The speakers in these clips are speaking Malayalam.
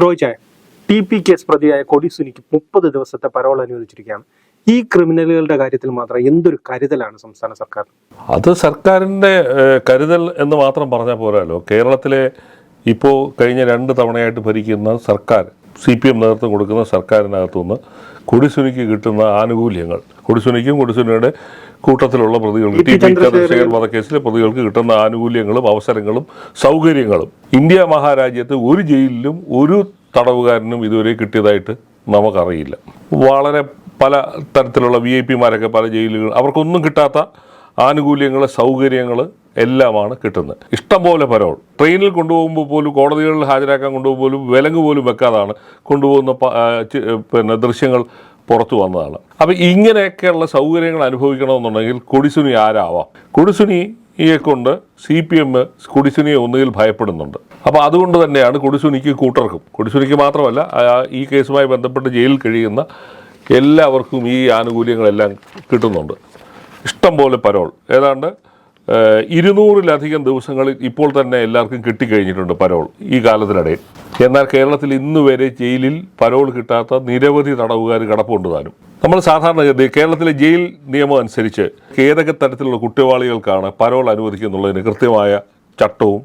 റോയ്ചായ TP കേസ് പ്രതിയായ കൊടി സുനിക്ക് 30 ദിവസത്തെ പരോൾ അനുവദിച്ചിരിക്കുകയാണ്. ഈ ക്രിമിനലുകളുടെ കാര്യത്തിൽ മാത്രം എന്തൊരു കരുതലാണ് സംസ്ഥാന സർക്കാർ? അത് സർക്കാരിൻ്റെ കരുതൽ എന്ന് മാത്രം പറഞ്ഞാൽ പോരാലോ. കേരളത്തിലെ ഇപ്പോൾ കഴിഞ്ഞ 2 തവണയായിട്ട് ഭരിക്കുന്ന സർക്കാർ, CPM നേതൃത്വം കൊടുക്കുന്ന സർക്കാരിനകത്തുനിന്ന് കൊടിസുനിക്ക് കിട്ടുന്ന ആനുകൂല്യങ്ങൾ, കൊടിസുനിക്കും കൊടിസുനിയുടെ കൂട്ടത്തിലുള്ള പ്രതികൾക്ക്, TP ചന്ദ്രശേഖർ വധക്കേസിലെ പ്രതികൾക്ക് കിട്ടുന്ന ആനുകൂല്യങ്ങളും അവസരങ്ങളും സൗകര്യങ്ങളും ഇന്ത്യ മഹാരാജ്യത്ത് ഒരു ജയിലിലും ഒരു തടവുകാരനും ഇതുവരെ കിട്ടിയതായിട്ട് നമുക്കറിയില്ല. വളരെ പല തരത്തിലുള്ള VIP-മാരൊക്കെ പല ജയിലുകൾ, അവർക്കൊന്നും കിട്ടാത്ത ആനുകൂല്യങ്ങൾ, സൗകര്യങ്ങൾ എല്ലാമാണ് കിട്ടുന്നത്. ഇഷ്ടംപോലെ പരോൾ ട്രെയിനിൽ കൊണ്ടുപോകുമ്പോൾ പോലും, കോടതികളിൽ ഹാജരാക്കാൻ കൊണ്ടുപോകുമ്പോൾ പോലും വിലങ്ങ് പോലും വെക്കാതാണ് കൊണ്ടുപോകുന്ന ദൃശ്യങ്ങൾ പുറത്തു വന്നതാണ്. അപ്പോൾ ഇങ്ങനെയൊക്കെയുള്ള സൗകര്യങ്ങൾ അനുഭവിക്കണമെന്നുണ്ടെങ്കിൽ കൊടിസുനി ആരാവാം? കൊടിസുനിയെ കൊണ്ട് CPM കൊടിസുനിയെ ഒന്നുകിൽ ഭയപ്പെടുന്നുണ്ട്. അപ്പോൾ അതുകൊണ്ട് തന്നെയാണ് കൊടിസുനിക്ക് കൂട്ടർക്കും, കൊടിസുനിക്ക് മാത്രമല്ല ഈ കേസുമായി ബന്ധപ്പെട്ട് ജയിലിൽ കഴിയുന്ന എല്ലാവർക്കും ഈ ആനുകൂല്യങ്ങളെല്ലാം കിട്ടുന്നുണ്ട്. ഇഷ്ടംപോലെ പരോൾ, ഏതാണ്ട് 200-ലധികം ദിവസങ്ങളിൽ ഇപ്പോൾ തന്നെ എല്ലാവർക്കും കിട്ടിക്കഴിഞ്ഞിട്ടുണ്ട് പരോൾ ഈ കാലത്തിനിടയിൽ. എന്നാൽ കേരളത്തിൽ ഇന്ന് വരെ ജയിലിൽ പരോൾ കിട്ടാത്ത നിരവധി തടവുകാർ കിടപ്പുണ്ട് താനും. നമ്മൾ സാധാരണഗതി കേരളത്തിലെ ജയിൽ നിയമം അനുസരിച്ച് ഏതൊക്കെ തരത്തിലുള്ള കുറ്റവാളികൾക്കാണ് പരോൾ അനുവദിക്കുന്നുള്ളതിന് കൃത്യമായ ചട്ടവും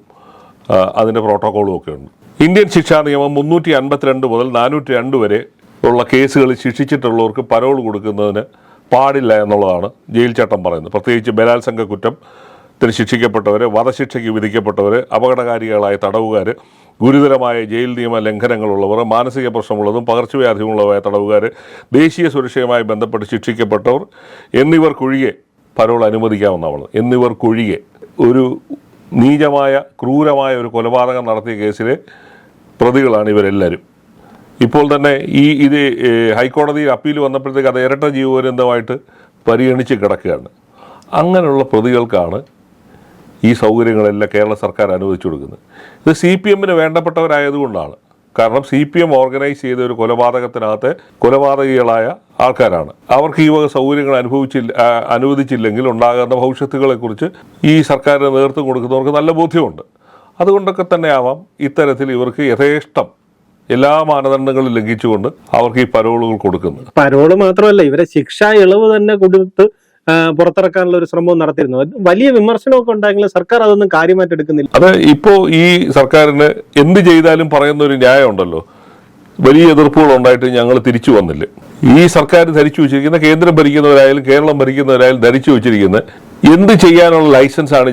അതിൻ്റെ പ്രോട്ടോക്കോളും ഒക്കെ ഉണ്ട്. ഇന്ത്യൻ ശിക്ഷാ നിയമം 352 മുതൽ 402 വരെ ഉള്ള കേസുകളിൽ ശിക്ഷിച്ചിട്ടുള്ളവർക്ക് പരോൾ കൊടുക്കുന്നതിന് പാടില്ല എന്നുള്ളതാണ് ജയിൽ ചട്ടം പറയുന്നത്. പ്രത്യേകിച്ച് ബലാത്സംഗ കുറ്റത്തിന് ശിക്ഷിക്കപ്പെട്ടവർ, വധശിക്ഷയ്ക്ക് വിധിക്കപ്പെട്ടവർ, അപകടകാരികളായ തടവുകാർ, ഗുരുതരമായ ജയിൽ നിയമ ലംഘനങ്ങളുള്ളവർ, മാനസിക പ്രശ്നമുള്ളതും പകർച്ചവ്യാധിയുള്ളതായ തടവുകാർ, ദേശീയ സുരക്ഷയുമായി ബന്ധപ്പെട്ട് ശിക്ഷിക്കപ്പെട്ടവർ എന്നിവർക്കൊഴികെ പരോൾ അനുവദിക്കാവുന്നതാണ്. എന്നിവർക്കൊഴികെ ഒരു നീചമായ, ക്രൂരമായ ഒരു കൊലപാതകം നടത്തിയ കേസിലെ പ്രതികളാണ് ഇവരെല്ലാവരും. ഇപ്പോൾ തന്നെ ഇത് ഹൈക്കോടതിയിൽ അപ്പീൽ വന്നപ്പോഴത്തേക്ക് അത് ഇരട്ട ജീവപര്യന്തമായിട്ട് പരിഗണിച്ച് കിടക്കുകയാണ്. അങ്ങനെയുള്ള പ്രതികൾക്കാണ് ഈ സൗകര്യങ്ങളെല്ലാം കേരള സർക്കാർ അനുവദിച്ചു കൊടുക്കുന്നത്. ഇത് CPM-ന് വേണ്ടപ്പെട്ടവരായതുകൊണ്ടാണ്. കാരണം CPM ഓർഗനൈസ് ചെയ്ത ഒരു കൊലപാതകത്തിനകത്തെ കൊലപാതകികളായ ആൾക്കാരാണ്. അവർക്ക് ഈ വക സൗകര്യങ്ങൾ അനുവദിച്ചില്ലെങ്കിൽ ഉണ്ടാകുന്ന ഭവിഷ്യത്തുകളെക്കുറിച്ച് ഈ സർക്കാരിന് നേതൃത്വം കൊടുക്കുന്നവർക്ക് നല്ല ബോധ്യമുണ്ട്. അതുകൊണ്ടൊക്കെ തന്നെ ആവാം ഇത്തരത്തിൽ ഇവർക്ക് യഥേഷ്ടം എല്ലാ മാനദണ്ഡങ്ങളും ലംഘിച്ചുകൊണ്ട് അവർക്ക് ഈ പരോളുകൾ കൊടുക്കുന്നത്. പരോള് മാത്രമല്ല, ഇവരെ ശിക്ഷാ ഇളവ് തന്നെ കൊടുത്ത് പുറത്തിറക്കാനുള്ള ഒരു ശ്രമവും നടത്തിയിരുന്നു. വലിയ വിമർശനമൊക്കെ ഉണ്ടായെങ്കിലും സർക്കാർ അതൊന്നും കാര്യമായിട്ട് എടുക്കുന്നില്ല. അത് ഇപ്പോൾ ഈ സർക്കാരിന് എന്ത് ചെയ്താലും പറയുന്ന ഒരു ന്യായം ഉണ്ടല്ലോ. വലിയ എതിർപ്പുകൾ ഉണ്ടായിട്ട് ഞങ്ങൾ തിരിച്ചു വന്നില്ല. ഈ സർക്കാർ ധരിച്ചു വെച്ചിരിക്കുന്ന, കേന്ദ്രം ഭരിക്കുന്നവരായാലും കേരളം ഭരിക്കുന്നവരായാലും ധരിച്ചു വെച്ചിരിക്കുന്നത് എന്ത് ചെയ്യാനുള്ള ലൈസൻസാണ്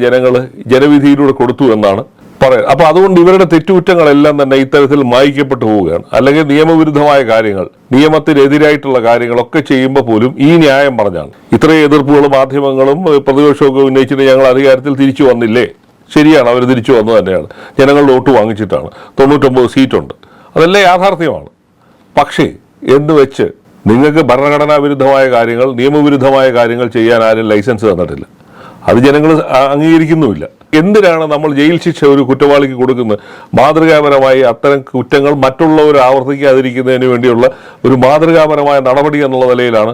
ജനവിധിയിലൂടെ കൊടുത്തു എന്നാണ് പറയുന്നത്. അപ്പോൾ അതുകൊണ്ട് ഇവരുടെ തെറ്റുകുറ്റങ്ങളെല്ലാം തന്നെ ഇത്തരത്തിൽ മായ്ക്കപ്പെട്ടു പോവുകയാണ്. അല്ലെങ്കിൽ നിയമവിരുദ്ധമായ കാര്യങ്ങൾ, നിയമത്തിനെതിരായിട്ടുള്ള കാര്യങ്ങളൊക്കെ ചെയ്യുമ്പോൾ പോലും ഈ ന്യായം പറഞ്ഞാണ്. ഇത്രയും എതിർപ്പുകളും മാധ്യമങ്ങളും പ്രതിപക്ഷമൊക്കെ ഉന്നയിച്ചിട്ട് ഞങ്ങൾ അധികാരത്തിൽ തിരിച്ചു വന്നില്ലേ? ശരിയാണ്, അവർ തിരിച്ചു വന്നു തന്നെയാണ്. ജനങ്ങളുടെ വോട്ട് വാങ്ങിച്ചിട്ടാണ്. 99 സീറ്റുണ്ട്. അതെല്ലാം യാഥാർത്ഥ്യമാണ്. പക്ഷേ എന്ന് വെച്ച് നിങ്ങൾക്ക് ഭരണഘടനാ വിരുദ്ധമായ കാര്യങ്ങൾ, നിയമവിരുദ്ധമായ കാര്യങ്ങൾ ചെയ്യാൻ ആരും ലൈസൻസ് തന്നിട്ടില്ല. അത് ജനങ്ങൾ അംഗീകരിക്കുന്നുമില്ല. എന്തിനാണ് നമ്മൾ ജയിൽ ശിക്ഷ ഒരു കുറ്റവാളിക്ക് കൊടുക്കുന്നത്? മാതൃകാപരമായി അത്തരം കുറ്റങ്ങൾ മറ്റുള്ളവർ ആവർത്തിക്കാതിരിക്കുന്നതിന് വേണ്ടിയുള്ള ഒരു മാതൃകാപരമായ നടപടി എന്നുള്ള നിലയിലാണ്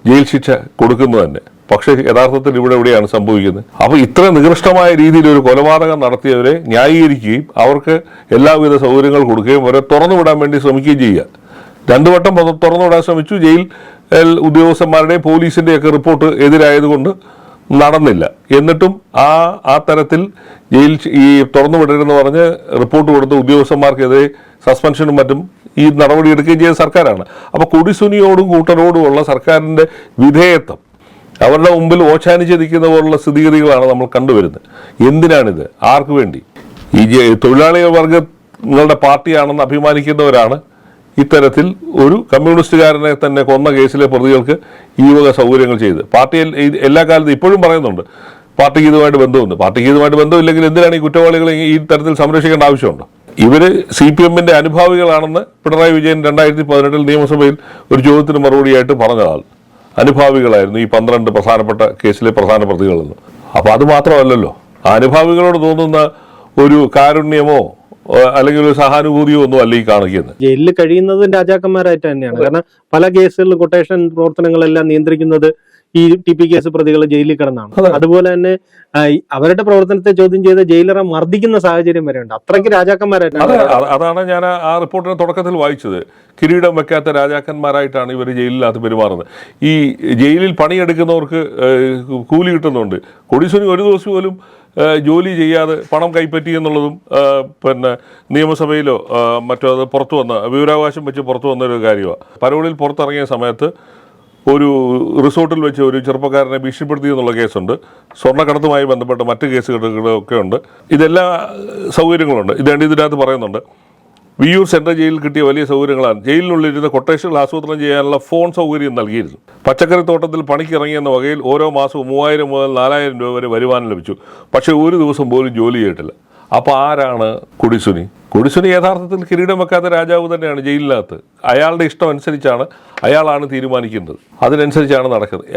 ജയിൽ ശിക്ഷ കൊടുക്കുന്നത് തന്നെ. പക്ഷേ യഥാർത്ഥത്തിൽ എവിടെയാണ് സംഭവിക്കുന്നത്? അപ്പോൾ ഇത്ര നികൃഷ്ടമായ രീതിയിൽ ഒരു കൊലപാതകം നടത്തിയവരെ ന്യായീകരിക്കുകയും അവർക്ക് എല്ലാവിധ സൗകര്യങ്ങൾ കൊടുക്കുകയും അവരെ തുറന്നുവിടാൻ വേണ്ടി ശ്രമിക്കുകയും ചെയ്യുക. 2 വട്ടം തുറന്നുവിടാൻ ശ്രമിച്ചു. ജയിൽ ഉദ്യോഗസ്ഥന്മാരുടെയും പോലീസിൻ്റെയൊക്കെ റിപ്പോർട്ട് എതിരായതുകൊണ്ട് നടന്നില്ല. എന്നിട്ടും ആ തരത്തിൽ ജയിൽ ഈ തുറന്നു വിടരുതെന്ന് പറഞ്ഞ് റിപ്പോർട്ട് കൊടുത്ത ഉദ്യോഗസ്ഥന്മാർക്കെതിരെ സസ്പെൻഷനും മറ്റും ഈ നടപടിയെടുക്കുകയും ചെയ്ത സർക്കാരാണ്. അപ്പോൾ കൊടിസുനിയോടും കൂട്ടരോടുമുള്ള സർക്കാരിൻ്റെ വിധേയത്വം അവരുടെ മുമ്പിൽ ഓച്ചാനിച്ച് നിൽക്കുന്ന പോലുള്ള സ്ഥിതിഗതികളാണ് നമ്മൾ കണ്ടുവരുന്നത്. എന്തിനാണിത്? ആർക്ക് വേണ്ടി? ഈ തൊഴിലാളി വർഗങ്ങളുടെ പാർട്ടിയാണെന്ന് അഭിമാനിക്കുന്നവരാണ് ഇത്തരത്തിൽ ഒരു കമ്മ്യൂണിസ്റ്റുകാരനെ തന്നെ കൊന്ന കേസിലെ പ്രതികൾക്ക് ഈ വക സൗകര്യങ്ങൾ ചെയ്ത്. പാർട്ടിയിൽ എല്ലാ കാലത്തും ഇപ്പോഴും പറയുന്നുണ്ട് പാർട്ടിക്ക് ഇതുമായിട്ട് ബന്ധമുണ്ട്. പാർട്ടിക്ക് ഇതുമായിട്ട് ബന്ധമില്ലെങ്കിൽ എന്തിനാണ് ഈ കുറ്റവാളികളെ ഈ തരത്തിൽ സംരക്ഷിക്കേണ്ട ആവശ്യമുണ്ട്? ഇവർ CPM-ന്റെ അനുഭാവികളാണെന്ന് പിണറായി വിജയൻ 2018 നിയമസഭയിൽ ഒരു ചോദ്യത്തിന് മറുപടിയായിട്ട് പറഞ്ഞതാണ്. അനുഭാവികളായിരുന്നു ഈ 12 പ്രധാനപ്പെട്ട കേസിലെ പ്രധാന പ്രതികളെന്ന്. അപ്പോൾ അത് മാത്രമല്ലല്ലോ, അനുഭാവികളോട് തോന്നുന്ന ഒരു കാരുണ്യമോ അല്ലെങ്കിൽ ഒരു സഹാനുഭൂതിയോ ഒന്നും അല്ല ഈ കാണിക്കുന്നത്. ജയിലിൽ കഴിയുന്നതും രാജാക്കന്മാരായിട്ട് തന്നെയാണ്. കാരണം പല കേസുകളിലും കൊട്ടേഷൻ പ്രവർത്തനങ്ങളെല്ലാം നിയന്ത്രിക്കുന്നത് ഈ TP കേസ് പ്രതികൾ ജയിലിൽ കിടന്നാണ്. അതുപോലെ തന്നെ അവരുടെ പ്രവർത്തനത്തെ ചോദ്യം ചെയ്ത ജയിലറെ മർദ്ദിക്കുന്ന സാഹചര്യം വരെ ഉണ്ട്. അത്രയ്ക്ക് രാജാക്കന്മാരായിട്ടാണ്. അതാണ് ഞാൻ ആ റിപ്പോർട്ടിന്റെ തുടക്കത്തിൽ വായിച്ചത്. കിരീടം വെക്കാത്ത രാജാക്കന്മാരായിട്ടാണ് ഇവർ ജയിലിനകത്ത് പെരുമാറുന്നത്. ഈ ജയിലിൽ പണിയെടുക്കുന്നവർക്ക് കൂലി കിട്ടുന്നുണ്ട്. കൊടിസുനി ഒരു ദിവസം പോലും ജോലി ചെയ്യാതെ പണം കൈപ്പറ്റി എന്നുള്ളതും പിന്നെ നിയമസഭയിലോ മറ്റോ അത് പുറത്തു വന്ന വിവരാവകാശം വെച്ച് പുറത്തു വന്നൊരു കാര്യമാണ്. പരോളിൽ പുറത്തിറങ്ങിയ സമയത്ത് ഒരു റിസോർട്ടിൽ വെച്ച് ഒരു ചെറുപ്പക്കാരനെ ഭീഷണിപ്പെടുത്തി എന്നുള്ള കേസുണ്ട്. സ്വർണ്ണക്കടത്തുമായി ബന്ധപ്പെട്ട മറ്റ് കേസുകളൊക്കെ ഉണ്ട്. ഇതെല്ലാ സൗകര്യങ്ങളുണ്ട്. ഇതിനകത്ത് പറയുന്നുണ്ട്, വിയ്യൂർ സെൻട്രൽ ജയിലിൽ കിട്ടിയ വലിയ സൗകര്യങ്ങളാണ്. ജയിലിനുള്ളിരുന്ന കൊട്ടേഷനുകൾ ആസൂത്രണം ചെയ്യാനുള്ള ഫോൺ സൗകര്യം നൽകിയിരുന്നു. പച്ചക്കറിത്തോട്ടത്തിൽ പണിക്കിറങ്ങിയെന്ന വകയിൽ ഓരോ മാസവും 3000 മുതൽ 4000 രൂപ വരെ വരുമാനം ലഭിച്ചു. പക്ഷേ ഒരു ദിവസം പോലും ജോലി ചെയ്തിട്ടില്ല. അപ്പോൾ ആരാണ് കൊടിസുനി? കൊടിസുനി യഥാർത്ഥത്തിൽ കിരീടം വെക്കാത്ത രാജാവ് തന്നെയാണ് ജയിലിനകത്ത്. അയാളുടെ ഇഷ്ടം അനുസരിച്ചാണ്, അയാളാണ് തീരുമാനിക്കുന്നത്, അതിനനുസരിച്ചാണ് നടക്കുന്നത്.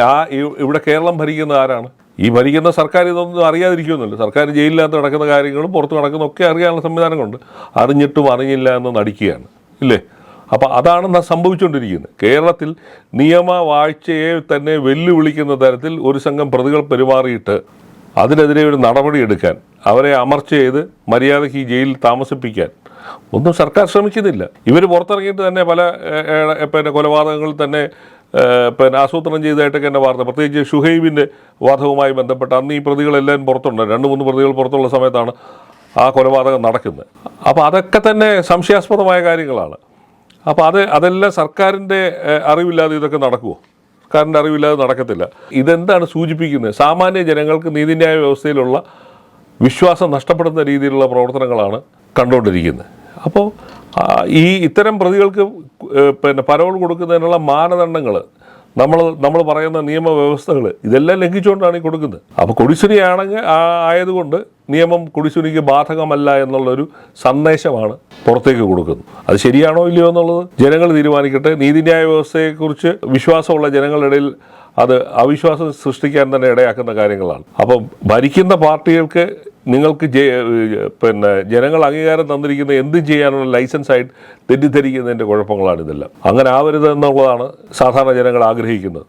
ഇവിടെ കേരളം ഭരിക്കുന്ന ആരാണ്? ഈ ഭരിക്കുന്ന സർക്കാർ ഇതൊന്നും അറിയാതിരിക്കുമെന്നില്ല. സർക്കാർ ജയിലിനകത്ത് നടക്കുന്ന കാര്യങ്ങളും പുറത്ത് നടക്കുന്ന ഒക്കെ അറിയാനുള്ള സംവിധാനങ്ങളുണ്ട്. അറിഞ്ഞിട്ടും അറിഞ്ഞില്ല എന്ന് നടിക്കുകയാണ്, ഇല്ലേ? അപ്പോൾ അതാണ് സംഭവിച്ചുകൊണ്ടിരിക്കുന്നത്. കേരളത്തിൽ നിയമവാഴ്ചയെ തന്നെ വെല്ലുവിളിക്കുന്ന തരത്തിൽ ഒരു സംഘം പ്രതികൾ പെരുമാറിയിട്ട് അതിനെതിരെ ഒരു നടപടി എടുക്കാൻ, അവരെ അമർച്ച ചെയ്ത് മര്യാദയ്ക്ക് ഈ ജയിലിൽ താമസിപ്പിക്കാൻ ഒന്നും സർക്കാർ ശ്രമിക്കുന്നില്ല. ഇവർ പുറത്തിറങ്ങിയിട്ട് തന്നെ പല കൊലപാതകങ്ങൾ തന്നെ ആസൂത്രണം ചെയ്തതായിട്ടൊക്കെ തന്നെ വാർത്ത, പ്രത്യേകിച്ച് ഷുഹൈബിൻ്റെ വാദവുമായി ബന്ധപ്പെട്ട് അന്ന് ഈ പ്രതികളെല്ലാം പുറത്തുണ്ട്. 2-3 പ്രതികൾ പുറത്തുള്ള സമയത്താണ് ആ കൊലപാതകം നടക്കുന്നത്. അപ്പോൾ അതൊക്കെ തന്നെ സംശയാസ്പദമായ കാര്യങ്ങളാണ്. അപ്പോൾ അതെല്ലാം സർക്കാരിൻ്റെ അറിവില്ലാതെ ഇതൊക്കെ നടക്കുമോ? സർക്കാരിൻ്റെ അറിവില്ലാതെ നടക്കത്തില്ല. ഇതെന്താണ് സൂചിപ്പിക്കുന്നത്? സാമാന്യ ജനങ്ങൾക്ക് നീതിന്യായ വ്യവസ്ഥയിലുള്ള വിശ്വാസം നഷ്ടപ്പെടുന്ന രീതിയിലുള്ള പ്രവർത്തനങ്ങളാണ് കണ്ടുകൊണ്ടിരിക്കുന്നത്. അപ്പോൾ ഇത്തരം പ്രതികൾക്ക് പരോൾ കൊടുക്കുന്നതിനുള്ള മാനദണ്ഡങ്ങൾ, നമ്മൾ പറയുന്ന നിയമവ്യവസ്ഥകൾ ഇതെല്ലാം ലംഘിച്ചുകൊണ്ടാണ് ഈ കൊടുക്കുന്നത്. അപ്പോൾ കൊടിസുനിയാണെങ്കിൽ ആയതുകൊണ്ട് നിയമം കൊടിസുനിക്ക് ബാധകമല്ല എന്നുള്ളൊരു സന്ദേശമാണ് പുറത്തേക്ക് കൊടുക്കുന്നത്. അത് ശരിയാണോ ഇല്ലയോ എന്നുള്ളത് ജനങ്ങൾ തീരുമാനിക്കട്ടെ. നീതിന്യായ വ്യവസ്ഥയെക്കുറിച്ച് വിശ്വാസമുള്ള ജനങ്ങളുടെ ഇടയിൽ അത് അവിശ്വാസം സൃഷ്ടിക്കാൻ തന്നെ ഇടയാക്കുന്ന കാര്യങ്ങളാണ്. അപ്പം ഭരിക്കുന്ന പാർട്ടികൾക്ക് നിങ്ങൾക്ക് ജനങ്ങൾ അംഗീകാരം തന്നിരിക്കുന്ന എന്തും ചെയ്യാനുള്ള ലൈസൻസായിട്ട് തെറ്റിദ്ധരിക്കുന്നതിൻ്റെ കുഴപ്പങ്ങളാണ് ഇതെല്ലാം. അങ്ങനെ ആവരുത് എന്നുള്ളതാണ് സാധാരണ ജനങ്ങൾ ആഗ്രഹിക്കുന്നത്.